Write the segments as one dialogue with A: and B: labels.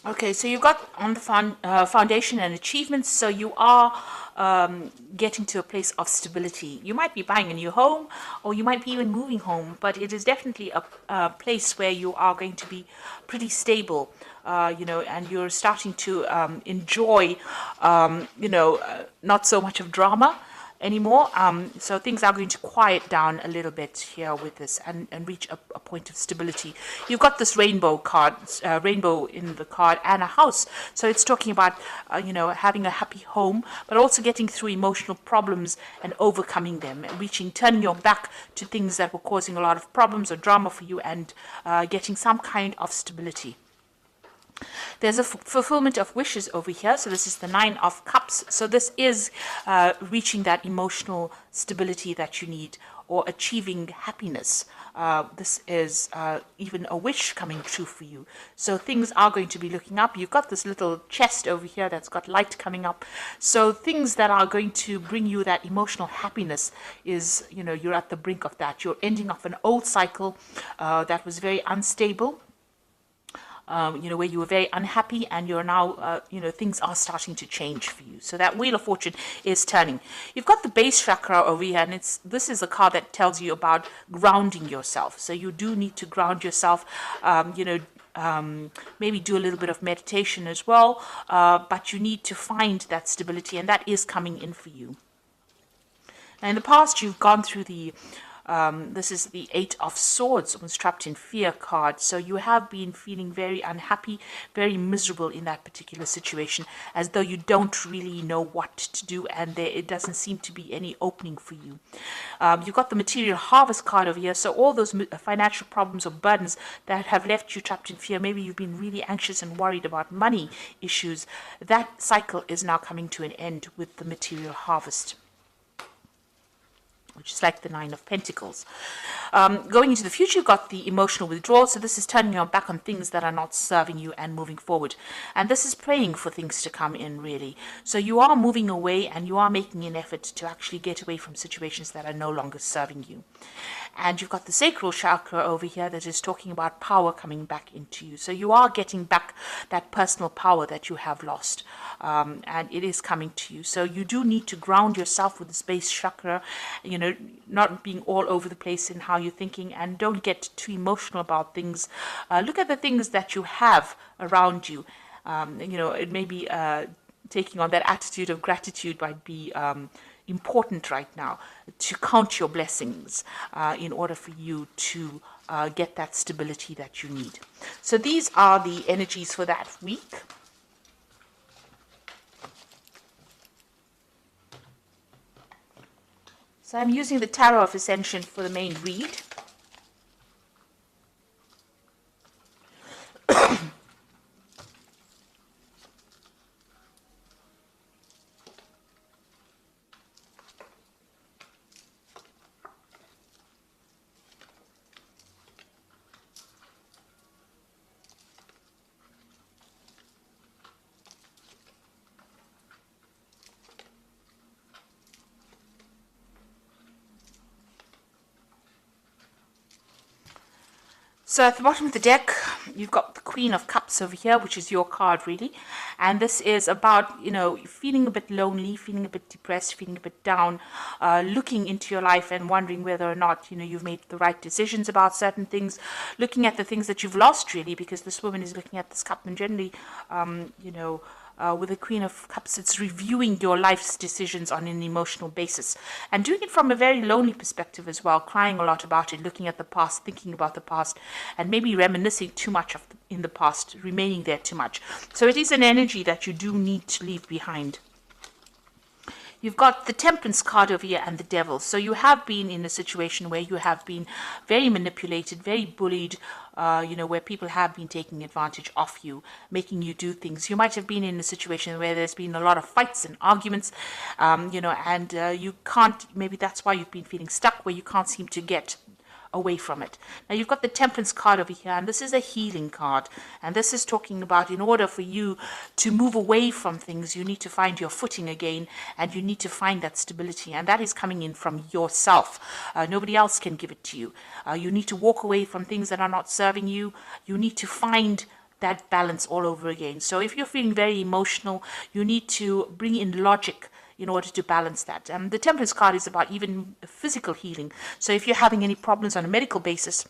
A: Okay, so you've got on the foundation and achievements, so you are getting to a place of stability. You might be buying a new home, or you might be even moving home, but it is definitely a place where you are going to be pretty stable, and you're starting to enjoy, not so much of drama anymore. So things are going to quiet down a little bit here with this and reach a point of stability. You've got this rainbow card, rainbow in the card, and a house. So it's talking about, having a happy home, but also getting through emotional problems and overcoming them, and turning your back to things that were causing a lot of problems or drama for you, and getting some kind of stability. There's a fulfillment of wishes over here. So this is the Nine of Cups. So this is reaching that emotional stability that you need, or achieving happiness. This is even a wish coming true for you. So things are going to be looking up. You've got this little chest over here that's got light coming up. So things that are going to bring you that emotional happiness is, you're at the brink of that. You're ending off an old cycle that was very unstable. Where you were very unhappy, and you're now, things are starting to change for you. So that Wheel of Fortune is turning. You've got the base chakra over here, and this is a card that tells you about grounding yourself. So you do need to ground yourself, maybe do a little bit of meditation as well, but you need to find that stability, and that is coming in for you. Now, in the past, you've gone through this is the Eight of Swords, was trapped in fear card. So you have been feeling very unhappy, very miserable in that particular situation, as though you don't really know what to do, and it doesn't seem to be any opening for you. You've got the Material Harvest card over here. So all those financial problems or burdens that have left you trapped in fear, maybe you've been really anxious and worried about money issues, that cycle is now coming to an end with the Material Harvest, which is like the Nine of Pentacles. Going into the future, you've got the emotional withdrawal. So this is turning your back on things that are not serving you and moving forward. And this is praying for things to come in, really. So you are moving away, and you are making an effort to actually get away from situations that are no longer serving you. And you've got the sacral chakra over here that is talking about power coming back into you. So you are getting back that personal power that you have lost. And it is coming to you. So you do need to ground yourself with the base chakra, not being all over the place in how you're thinking, and don't get too emotional about things. Look at the things that you have around you. It may be taking on that attitude of gratitude might be important right now, to count your blessings in order for you to get that stability that you need. So these are the energies for that week. So I'm using the Tarot of Ascension for the main read. So at the bottom of the deck, you've got the Queen of Cups over here, which is your card, really. And this is about, feeling a bit lonely, feeling a bit depressed, feeling a bit down, looking into your life and wondering whether or not, you've made the right decisions about certain things, looking at the things that you've lost, really, because this woman is looking at this cup, and generally, with the Queen of Cups, it's reviewing your life's decisions on an emotional basis, and doing it from a very lonely perspective as well, crying a lot about it, looking at the past, thinking about the past, and maybe reminiscing too much in the past, remaining there too much. So it is an energy that you do need to leave behind. You've got the Temperance card over here and the Devil. So you have been in a situation where you have been very manipulated, very bullied, where people have been taking advantage of you, making you do things. You might have been in a situation where there's been a lot of fights and arguments, and you can't, maybe that's why you've been feeling stuck, where you can't seem to get away from it. Now you've got the Temperance card over here, and this is a healing card, and this is talking about, in order for you to move away from things, you need to find your footing again, and you need to find that stability, and that is coming in from yourself. Nobody else can give it to you. You need to walk away from things that are not serving you. You need to find that balance all over again. So if you're feeling very emotional, you need to bring in logic in order to balance that. The Temperance card is about even physical healing. So if you're having any problems on a medical basis,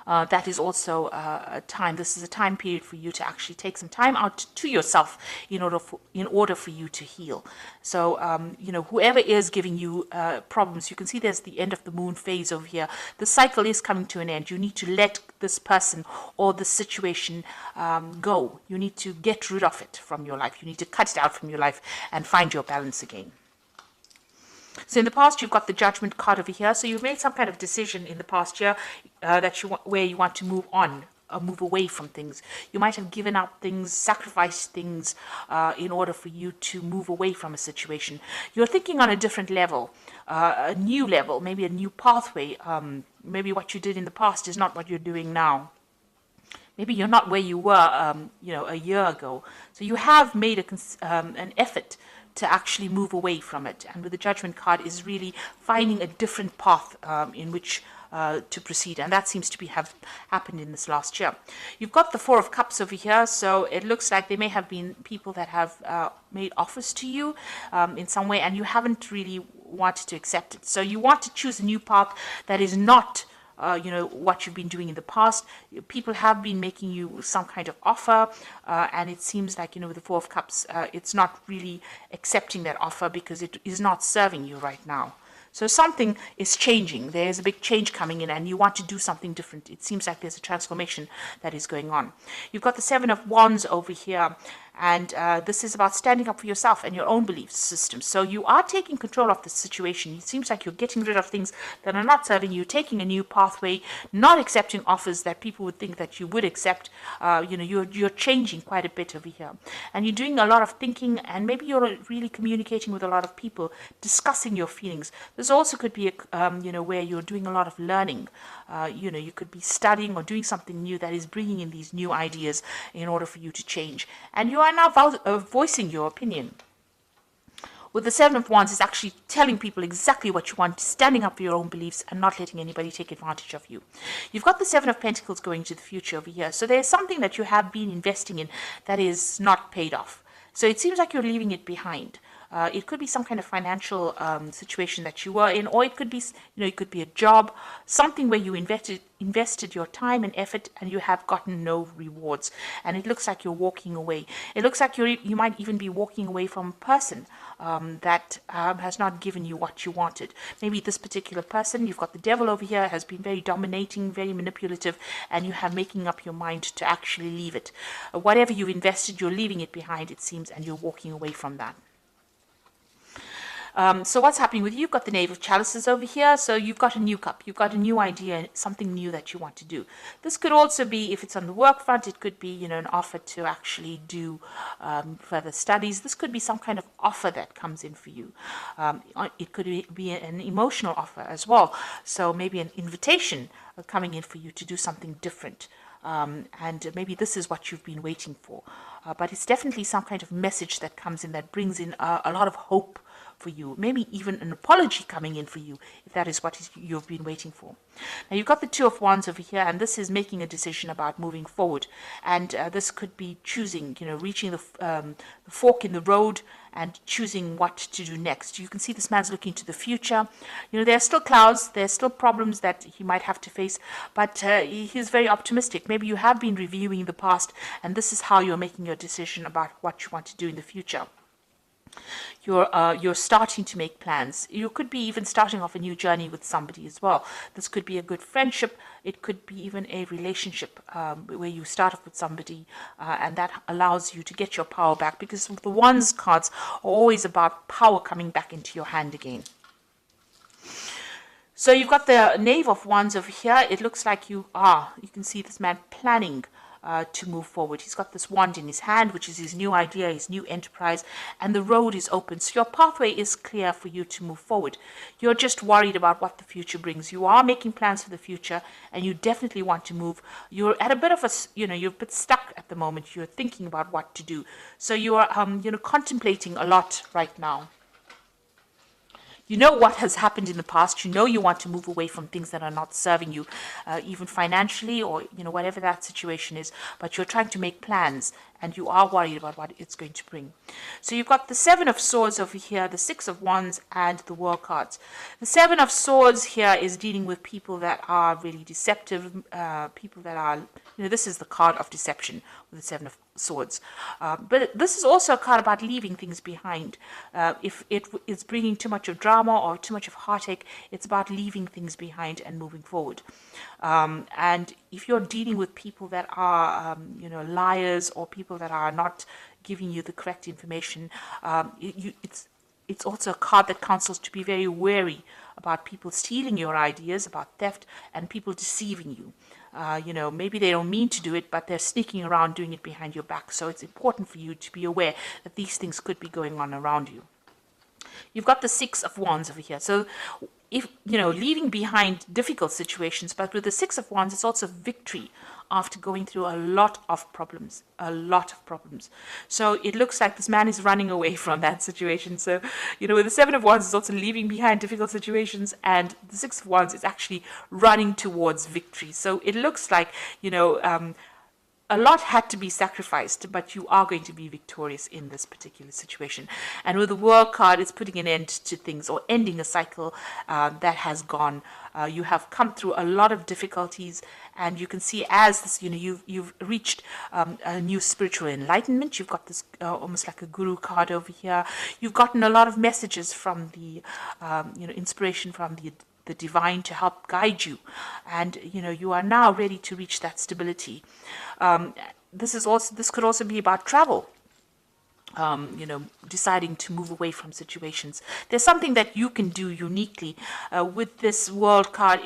A: that is also a time. This is a time period for you to actually take some time out to yourself in order for you to heal. So whoever is giving you problems, you can see there's the end of the moon phase over here. The cycle is coming to an end. You need to let this person or the situation go. You need to get rid of it from your life. You need to cut it out from your life and find your balance again. So in the past, you've got the Judgment card over here. So you've made some kind of decision in the past year where you want to move on, or move away from things. You might have given up things, sacrificed things in order for you to move away from a situation. You're thinking on a different level, a new level, maybe a new pathway. Maybe what you did in the past is not what you're doing now. Maybe you're not where you were, a year ago. So you have made an effort to actually move away from it. And with the Judgment card is really finding a different path in which to proceed. And that seems to have happened in this last year. You've got the Four of Cups over here. So it looks like there may have been people that have made offers to you in some way, and you haven't really wanted to accept it. So you want to choose a new path that is not what you've been doing in the past. People have been making you some kind of offer, and it seems like, with the Four of Cups, it's not really accepting that offer because it is not serving you right now. So something is changing. There's a big change coming in and you want to do something different. It seems like there's a transformation that is going on. You've got the Seven of Wands over here. And this is about standing up for yourself and your own belief system. So you are taking control of the situation. It seems like you're getting rid of things that are not serving you, taking a new pathway, not accepting offers that people would think that you would accept. You're changing quite a bit over here. And you're doing a lot of thinking, and maybe you're really communicating with a lot of people, discussing your feelings. This also could be, where you're doing a lot of learning. You could be studying or doing something new that is bringing in these new ideas in order for you to change. And you are now voicing your opinion. With the Seven of Wands, it's actually telling people exactly what you want, standing up for your own beliefs and not letting anybody take advantage of you. You've got the Seven of Pentacles going to the future over here. So there's something that you have been investing in that is not paid off. So it seems like you're leaving it behind. It could be some kind of financial situation that you were in, or it could be, it could be a job, something where you invested your time and effort and you have gotten no rewards. And it looks like you're walking away. It looks like you might even be walking away from a person that has not given you what you wanted. Maybe this particular person, you've got the Devil over here, has been very dominating, very manipulative, and you have making up your mind to actually leave it. Whatever you've invested, you're leaving it behind, it seems, and you're walking away from that. So what's happening with you? You've got the Knave of Chalices over here. So you've got a new cup. You've got a new idea, something new that you want to do. This could also be, if it's on the work front, it could be, an offer to actually do further studies. This could be some kind of offer that comes in for you. It could be an emotional offer as well. So maybe an invitation coming in for you to do something different. And maybe this is what you've been waiting for. But it's definitely some kind of message that comes in that brings in a lot of hope for you, maybe even an apology coming in for you, if that is what you've been waiting for. Now you've got the Two of Wands over here, and this is making a decision about moving forward. And this could be choosing, reaching the fork in the road and choosing what to do next. You can see this man's looking to the future. There are still clouds, there's still problems that he might have to face, but he's very optimistic. Maybe you have been reviewing the past, and this is how you're making your decision about what you want to do in the future. You're starting to make plans. You could be even starting off a new journey with somebody as well. This could be a good friendship. It could be even a relationship where you start off with somebody and that allows you to get your power back, because the Wands cards are always about power coming back into your hand again. So you've got the Knave of Wands over here. It looks like you can see this man planning to move forward. He's got this wand in his hand, which is his new idea, his new enterprise, and the road is open. So your pathway is clear for you to move forward. You're just worried about what the future brings. You are making plans for the future, and you definitely want to move. You're at a bit of you're a bit stuck at the moment. You're thinking about what to do. So you are, contemplating a lot right now. You know what has happened in the past. You know you want to move away from things that are not serving you, even financially, or whatever that situation is. But you're trying to make plans, and you are worried about what it's going to bring. So you've got the Seven of Swords over here, the Six of Wands, and the World cards. The Seven of Swords here is dealing with people that are really deceptive, people that are, this is the card of deception with the Seven of Swords. But this is also a card about leaving things behind. If it is bringing too much of drama or too much of heartache, it's about leaving things behind and moving forward. And if you're dealing with people that are, liars, or people that are not giving you the correct information, it's also a card that counsels to be very wary about people stealing your ideas, about theft, and people deceiving you. Maybe they don't mean to do it, but they're sneaking around doing it behind your back. So it's important for you to be aware that these things could be going on around you. You've got the Six of Wands over here. So if, leaving behind difficult situations, but with the Six of Wands, it's also victory after going through a lot of problems. So it looks like this man is running away from that situation. So, with the Seven of Wands, it's also leaving behind difficult situations, and the Six of Wands is actually running towards victory. So it looks like, a lot had to be sacrificed, but you are going to be victorious in this particular situation. And with the World card, it's putting an end to things, or ending a cycle that has gone. You have come through a lot of difficulties, and you can see as this, you've reached a new spiritual enlightenment. You've got this almost like a guru card over here. You've gotten a lot of messages from the, inspiration from the divine to help guide you, and you are now ready to reach that stability. This could also be about travel. Deciding to move away from situations. There's something that you can do uniquely with this World card.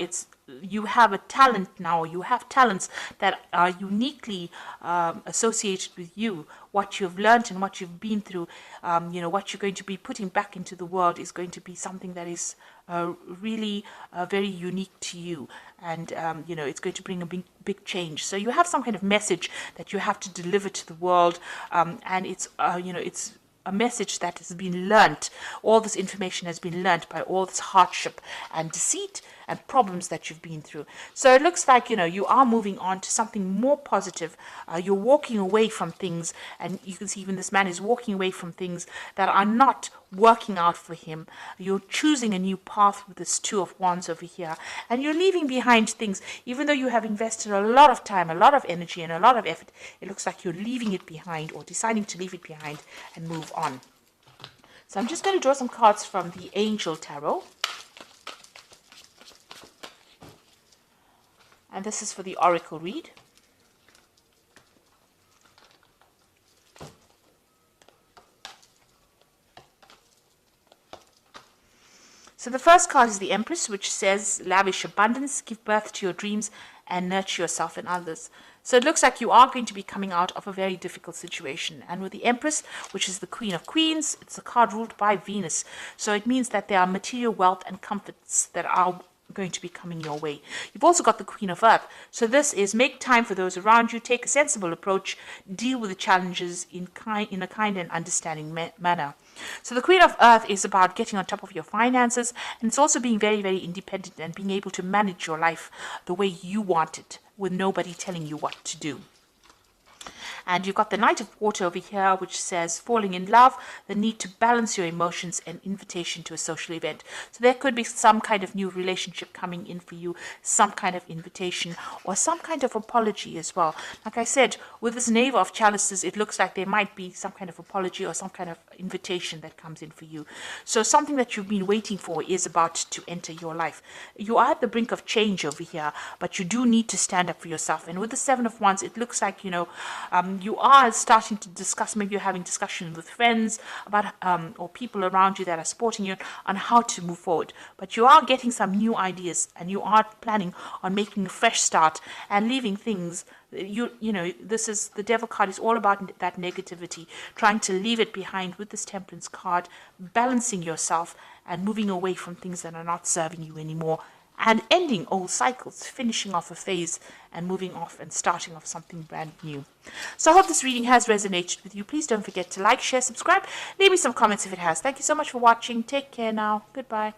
A: You have a talent now. You have talents that are uniquely associated with you. What you've learned and what you've been through, what you're going to be putting back into the world is going to be something that is really very unique to you, and it's going to bring a big change. So you have some kind of message that you have to deliver to the world, and it's a message that has been learnt. All this information has been learnt by all this hardship and deceit and problems that you've been through. So it looks like, you are moving on to something more positive. You're walking away from things, and you can see even this man is walking away from things that are not working out for him. You're choosing a new path with this Two of Wands over here, and you're leaving behind things. Even though you have invested a lot of time, a lot of energy, and a lot of effort, it looks like you're leaving it behind, or deciding to leave it behind and move on. So I'm just going to draw some cards from the Angel Tarot. And this is for the Oracle read. So the first card is the Empress, which says, lavish abundance, give birth to your dreams, and nurture yourself and others. So it looks like you are going to be coming out of a very difficult situation. And with the Empress, which is the Queen of Queens, it's a card ruled by Venus. So it means that there are material wealth and comforts that are going to be coming your way. You've also got the Queen of Earth. So this is make time for those around you, take a sensible approach, deal with the challenges in a kind and understanding manner. So the Queen of Earth is about getting on top of your finances, and it's also being very, very independent and being able to manage your life the way you want it, with nobody telling you what to do. And you've got the Knight of Water over here, which says falling in love, the need to balance your emotions, and invitation to a social event. So there could be some kind of new relationship coming in for you, some kind of invitation, or some kind of apology as well. Like I said, with this Knave of Chalices, it looks like there might be some kind of apology or some kind of invitation that comes in for you. So something that you've been waiting for is about to enter your life. You are at the brink of change over here, but you do need to stand up for yourself. And with the Seven of Wands, it looks like, you are starting to discuss, maybe you're having discussions with friends about or people around you that are supporting you on how to move forward. But you are getting some new ideas, and you are planning on making a fresh start and leaving things. This is the Devil card is all about that negativity, trying to leave it behind with this Temperance card, balancing yourself and moving away from things that are not serving you anymore, and ending old cycles, finishing off a phase and moving off and starting off something brand new. So I hope this reading has resonated with you. Please don't forget to like, share, subscribe. Leave me some comments if it has. Thank you so much for watching. Take care now. Goodbye.